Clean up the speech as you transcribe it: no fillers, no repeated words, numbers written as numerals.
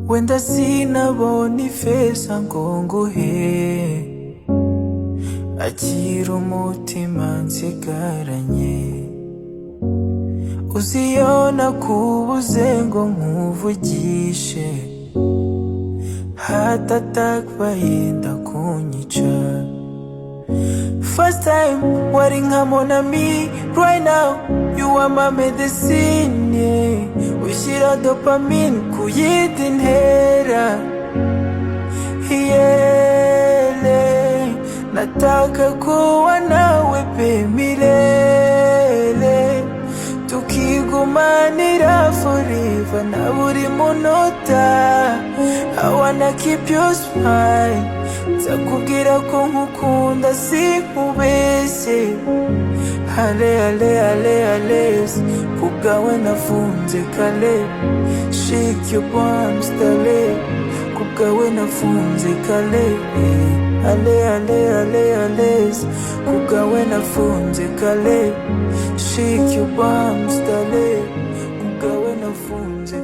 wenda sinabona ifeza ngo nguhe, akira umutima nsigaranye. Uziyo nakubuze ngo nkuvugishe, heart attack bayenda kunyica. First time wari nka mon ami, right now you are my medicine, yeah. Ushyira dopamine ku yindi ntera, yeah. Nataka kuwa nawe pe milele, tukigumanira forever na buri munota. I wanna keep your smile, nzakubwira ko nkukunda sinkubeshye. Ale ale ale ales, kubwawe nafunze kale. Shake your palms dale, kubwawe nafunze kale. Ale ale ale ales, kubwawe nafunze kale. Shake your palms dale, kubwawe nafunze